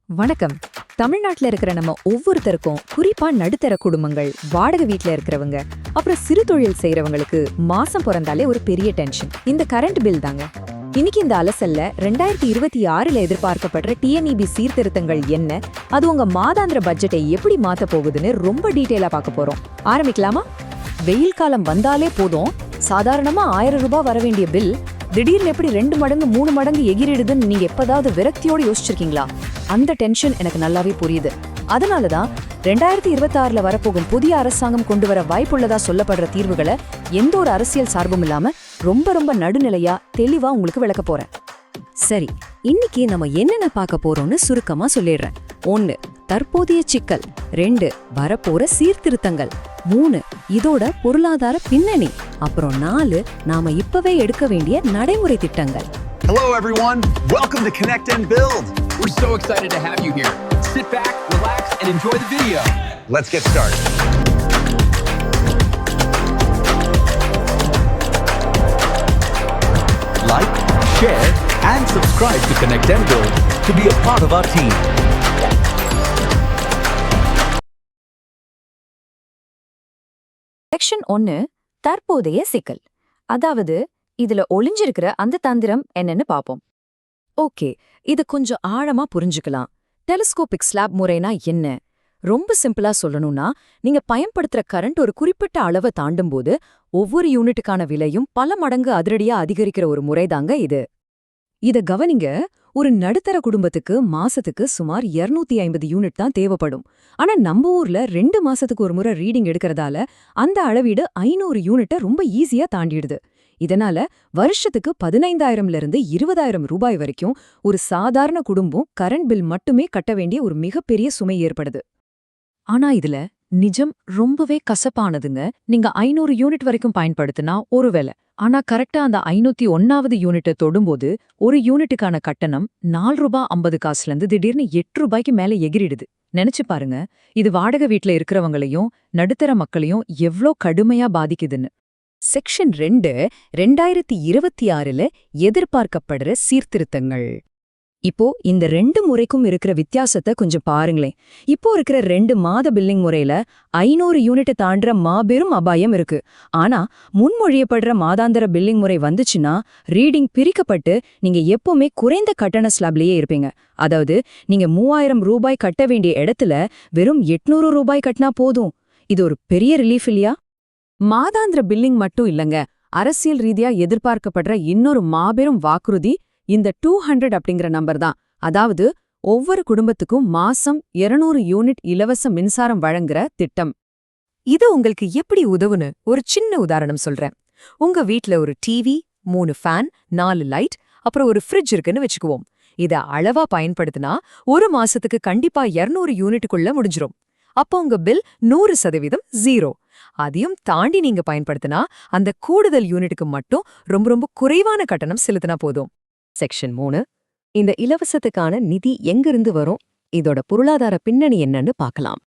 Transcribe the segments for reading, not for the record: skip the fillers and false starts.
வணக்கம். தமிழ்நாட்டுல இருக்கிற நம்ம ஒவ்வொருத்தருக்கும், குறிப்பா நடுத்தர குடும்பங்கள், வாடகை வீட்ல இருக்கிறவங்க, அப்புறம் சிறு தொழில் செய்யறவங்களுக்கு மாசம் பிறந்தாலே ஒரு பெரிய டென்ஷன் இந்த கரண்ட் பில் தாங்க. இன்னைக்கு இந்த அலசல்ல 2026ல எதிர்பார்க்கப்படுற டிஎன்இபி சீர்திருத்தங்கள் என்ன, அது உங்க மாதாந்திர பட்ஜெட்டை எப்படி மாத்த போகுதுன்னு ரொம்ப டீட்டெயிலா பார்க்க போறோம். ஆரம்பிக்கலாமா? வெயில் காலம் வந்தாலே போதும், சாதாரணமா 1000 ரூபாய் வர வேண்டிய பில் திடீர்னு எப்படி 2 மடங்கு 3 மடங்கு எகிரிடுதுன்னு நீங்க எப்பதாவது விரக்தியோடு யோசிச்சிருக்கீங்களா? அந்த டென்ஷன் எனக்கு நல்லாவே புரியுது. அதனாலதான் 2026ல வரப்போகும் புதிய அரசாங்கம் கொண்டு வர வாய்ப்புள்ளதா சொல்லப்படுற தீர்வுகளை எந்த ஒரு அரசியல் சார்பும் இல்லாம ரொம்ப நடுநிலையா தெளிவா உங்களுக்கு விளக்க போறேன். சரி, இன்னைக்கு நம்ம என்னென்ன பார்க்க போறோம்னு சுருக்கமா சொல்லிடுறேன். 1. தற்போதைய சிக்கல். 2. வரப்போற சீர்திருத்தங்கள். 3. இதோட பொருளாதார பின்னணி. அப்புறம் 4. நாம இப்பவே எடுக்க வேண்டிய நடைமுறை திட்டங்கள். Hello everyone, welcome to Connect and Build. We're so excited to have you here. Sit back, relax, and enjoy the video. Let's get started. Like, share, and subscribe to Connect and Build to be a part of our team. Section 1. தற்போதைய சிக்கல். அதாவது இதுல ஒளிஞ்சிருக்கிற அந்த தந்திரம் என்னன்னு பாப்போம். Okay, இது கொஞ்சம் ஆழமா புரிஞ்சுக்கலாம். டெலிஸ்கோபிக் ஸ்லாப் முறைனா என்ன? ரொம்ப சிம்பிளா சொல்லணும்னா, நீங்க பயன்படுத்துற கரண்ட் ஒரு குறிப்பிட்ட அளவை தாண்டும் போது ஒவ்வொரு யூனிட்டுக்கான விலையும் பல மடங்கு அதிரடியா அதிகரிக்கிற ஒரு முறைதாங்க இது. இத கவனிங்க. ஒரு நடுத்தர குடும்பத்துக்கு மாசத்துக்கு சுமார் 250 யூனிட் தான் தேவைப்படும். ஆனா நம்ம ஊர்ல 2 மாசத்துக்கு ஒரு முறை ரீடிங் எடுக்கிறதால அந்த அளவீடு 500 யூனிட்டை ரொம்ப ஈஸியா தாண்டிடுது. இதனால வருஷத்துக்கு 15,000ல இருந்து 20,000 ரூபாய் வரைக்கும் ஒரு சாதாரண குடும்பம் கரண்ட் பில் மட்டுமே கட்ட வேண்டிய ஒரு மிகப்பெரிய சுமை ஏற்படுது. ஆனா இதுல நிஜம் ரொம்பவே கசப்பானதுங்க. நீங்க 500 யூனிட் வரைக்கும் பயன்படுத்தினா ஒரு வேலை. ஆனா கரெக்டா அந்த 501வது யூனிட்டை தொடும்போது ஒரு யூனிட்டுக்கான கட்டணம் 4 ரூபாய் 50 காசுல இருந்து திடீர்னு 8 ரூபாய்க்கு மேல எகிரிடுது. நினைச்சு பாருங்க, இது வாடகை வீட்ல இருக்கிறவங்களையும் நடுத்தர மக்களையும் எவ்ளோ கடுமையா பாதிக்குதுன்னு. செக்ஷன் 2. 2026ல எதிர்பார்க்கப்படுற சீர்திருத்தங்கள். இப்போ இந்த 2 முறைக்கும் இருக்கிற வித்தியாசத்தை கொஞ்சம் பாருங்களேன். இப்போ இருக்கிற 2 மாத பில்லிங் முறையில 500 யூனிட்டை தாண்டுற மாபெரும் அபாயம் இருக்கு. ஆனா முன்மொழியப்படுற மாதாந்திர பில்லிங் முறை வந்துச்சுன்னா ரீடிங் பிரிக்கப்பட்டு நீங்க எப்பவுமே குறைந்த கட்டண ஸ்லாப்லயே இருப்பீங்க. அதாவது நீங்க 3000 ரூபாய் கட்ட வேண்டிய இடத்துல வெறும் 800 ரூபாய் கட்டினா போதும். இது ஒரு பெரிய ரிலீஃப் இல்லையா? மாதாந்திர பில்லிங் மட்டும் இல்லங்க, அரசியல் ரீதியா எதிர்பார்க்கப்படுற இன்னொரு மாபெரும் வாக்குறுதி இந்த 200 அப்படிங்கிற நம்பர் தான். அதாவது ஒவ்வொரு குடும்பத்துக்கும் மாசம் 200 யூனிட் இலவச மின்சாரம் வழங்குற திட்டம். இது உங்களுக்கு எப்படி உதவுன்னு ஒரு சின்ன உதாரணம் சொல்றேன். உங்க வீட்ல ஒரு டிவி, 3 ஃபேன், 4 லைட், அப்புறம் ஒரு ஃப்ரிட்ஜ் இருக்குன்னு வச்சுக்குவோம். இத அளவா பயன்படுத்தினா ஒரு மாசத்துக்கு கண்டிப்பா 200 யூனிட்டுக்குள்ள முடிஞ்சிரும். அப்போ உங்க பில் 100% 0. அதையும் தாண்டி நீங்க பயன்படுத்தினா அந்த கூடுதல் யூனிட்டுக்கு மட்டும் ரொம்ப குறைவான கட்டணம் செலுத்தினா போதும். செக்ஷன் 3. இந்த இலவசத்துக்கான நிதி எங்கிருந்து வரும், இதோட பொருளாதார பின்னணி என்னன்னு பார்க்கலாம்.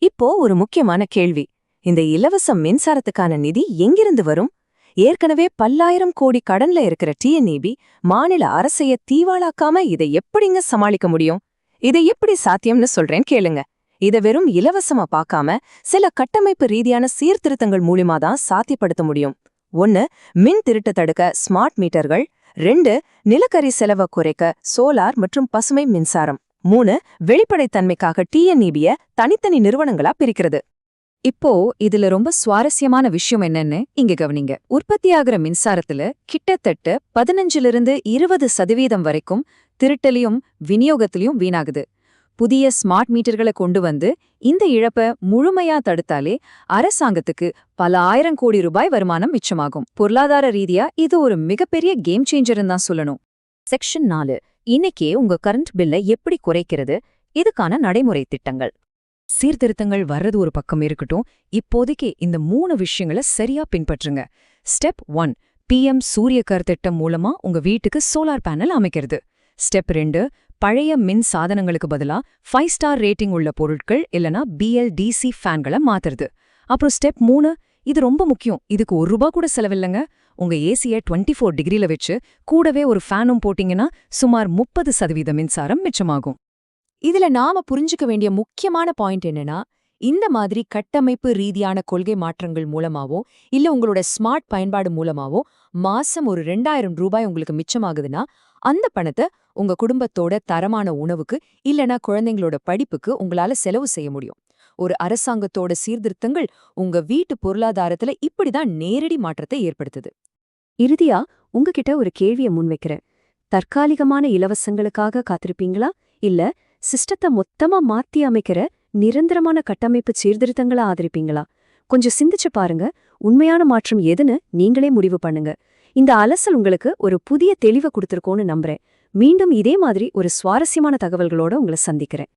இப்போ ஒரு முக்கியமான கேள்வி, இந்த இலவச மின்சாரத்துக்கான நிதி எங்கிருந்து வரும்? ஏற்கனவே பல்லாயிரம் கோடி கடன்ல இருக்கிற டிஎன்இபி மாநில அரசைய தீவாளாக்காம இதை எப்படிங்க சமாளிக்க முடியும்? இதை எப்படி சாத்தியம்னு சொல்றேன் கேளுங்க. இதை வெறும் இலவசமா பார்க்காம சில கட்டமைப்பு ரீதியான சீர்திருத்தங்கள் மூலியமா தான் சாத்தியப்படுத்த முடியும். 1. மின் திருட்டு தடுக்க ஸ்மார்ட் மீட்டர்கள். 2. நிலக்கரி செலவை குறைக்க சோலார் மற்றும் பசுமை மின்சாரம். 3. வெளிப்படைத்தன்மைக்காக டிஎன்இபிய தனித்தனி நிறுவனங்களா பிரிக்கிறது. இப்போ இதுல ரொம்ப சுவாரஸ்யமான விஷயம் என்னன்னு இங்க கவனிங்க. உற்பத்தியாகிற மின்சாரத்துல கிட்டத்தட்ட 15-20% வரைக்கும் திருட்டலையும் விநியோகத்திலையும் வீணாகுது. புதிய ஸ்மார்ட் மீட்டர்களை கொண்டு வந்து இந்த இழப்பை முழுமையா தடுத்தாலே அரசாங்கத்துக்கு பல 1000 கோடி ரூபாய் வருமானம் மிச்சமாகும். பொருளாதார ரீதியா இது ஒரு மிகப்பெரிய கேம் சேஞ்சர்னு தான் சொல்லணும். செக்ஷன் 4. இன்னைக்கே உங்க கரண்ட் பில்லை எப்படி குறைக்கிறது, இதுக்கான நடைமுறை திட்டங்கள். சீர்திருத்தங்கள் வர்றது ஒரு பக்கம் இருக்கட்டும், இப்போதைக்கு இந்த 3 விஷயங்களை சரியா பின்பற்றுங்க. ஸ்டெப் 1. PM சூரியகர் திட்டம் மூலமா உங்க வீட்டுக்கு சோலார் பேனல் அமைக்கிறது. ஸ்டெப் 2. பழைய மின் சாதனங்களுக்கு பதிலா 5 ஸ்டார் ரேட்டிங் உள்ள பொருட்கள் இல்லனா BLDC ஃபேன்களை மாத்துறது. அப்புறம் ஸ்டெப் 3. இது ரொம்ப முக்கியம், இதுக்கு 1 ரூபாய் கூட செலவில்லைங்க. உங்க ஏசியை 24 டிகிரில வச்சு கூடவே ஒரு ஃபேனும் போட்டீங்கன்னா சுமார் 30% மின்சாரம் மிச்சமாகும். இதுல நாம புரிஞ்சுக்க வேண்டிய முக்கியமான பாயிண்ட் என்னன்னா, இந்த மாதிரி கட்டமைப்பு ரீதியான கொள்கை மாற்றங்கள் மூலமாவோ இல்ல உங்களோட ஸ்மார்ட் பயன்பாடு மூலமாவோ மாசம் ஒரு 2000 ரூபாய் உங்களுக்கு மிச்சமாகுதுன்னா, அந்த பணத்தை உங்க குடும்பத்தோட தரமான உணவுக்கு இல்லனா குழந்தைங்களோட படிப்புக்கு உங்களால செலவு செய்ய முடியும். ஒரு அரசாங்கத்தோட சீர்திருத்தங்கள் உங்க வீட்டு பொருளாதாரத்துல இப்படிதான் நேரடி மாற்றத்தை ஏற்படுத்துது. இறுதியா உங்ககிட்ட ஒரு கேள்வியை முன்வைக்கிறேன். தற்காலிகமான இலவசங்களுக்காக காத்திருப்பீங்களா, இல்ல சிஸ்டத்தை மொத்தமா மாத்தி அமைக்கிற நிரந்தரமான கட்டமைப்பு சீர்திருத்தங்களை ஆதரிப்பீங்களா? கொஞ்சம் சிந்திச்சு பாருங்க. உண்மையான மாற்றம் எதுன்னு நீங்களே முடிவு பண்ணுங்க. இந்த அலசல் உங்களுக்கு ஒரு புதிய தெளிவை கொடுத்திருக்கோன்னு நம்புறேன். மீண்டும் இதே மாதிரி ஒரு சுவாரஸ்யமான தகவல்களோட உங்களை சந்திக்கிறேன்.